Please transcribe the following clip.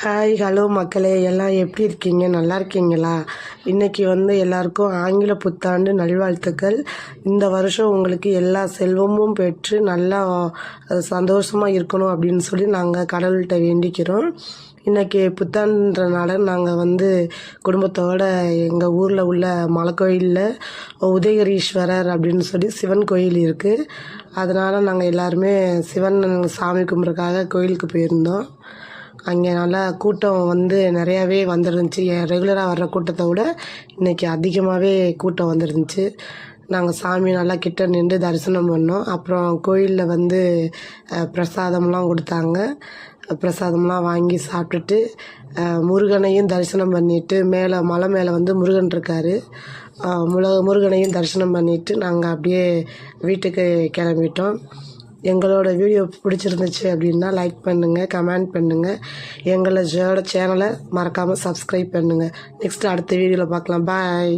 Hi hello மக்களே, எல்லாம் எப்படி இருக்கீங்க? நல்லா இருக்கீங்களா? இன்றைக்கி எல்லாருக்கும் ஆங்கில புத்தாண்டு நல்வாழ்த்துக்கள். இந்த வருஷம் உங்களுக்கு எல்லா செல்வமும் பெற்று நல்லா சந்தோஷமாக இருக்கணும் அப்படின்னு சொல்லி நாங்கள் கடவுள்கிட்ட வேண்டிக்கிறோம். இன்றைக்கி புத்தாண்டுன்றனால நாங்கள் குடும்பத்தோடு எங்கள் ஊரில் உள்ள மலைக்கோயிலில் உதயகிரீஸ்வரர் அப்படின்னு சொல்லி சிவன் கோயில் இருக்குது. அதனால் நாங்கள் எல்லாருமே சிவன் சாமி கும்பிட்றதுக்காக கோயிலுக்கு போயிருந்தோம். அங்கே நல்லா கூட்டம் நிறையாவே வந்துருந்துச்சு. ரெகுலராக வர்ற கூட்டத்தை விட இன்றைக்கி அதிகமாகவே கூட்டம் வந்துருந்துச்சு. நாங்கள் சாமி நல்லா கிட்ட நின்று தரிசனம் பண்ணோம். அப்புறம் கோயிலில் பிரசாதம்லாம் கொடுத்தாங்க. பிரசாதம்லாம் வாங்கி சாப்பிட்டுட்டு முருகனையும் தரிசனம் பண்ணிவிட்டு மலை மேலே முருகன் இருக்கார். முருகனையும் தரிசனம் பண்ணிவிட்டு நாங்கள் அப்படியே வீட்டுக்கு கிளம்பிட்டோம். எங்களோட வீடியோ பிடிச்சிருந்துச்சு அப்படின்னா லைக் பண்ணுங்கள், கமெண்ட் பண்ணுங்கள். எங்களோட சேனலை மறக்காமல் சப்ஸ்கிரைப் பண்ணுங்கள். நெக்ஸ்ட்டு அடுத்த வீடியோவில் பார்க்கலாம். பாய்.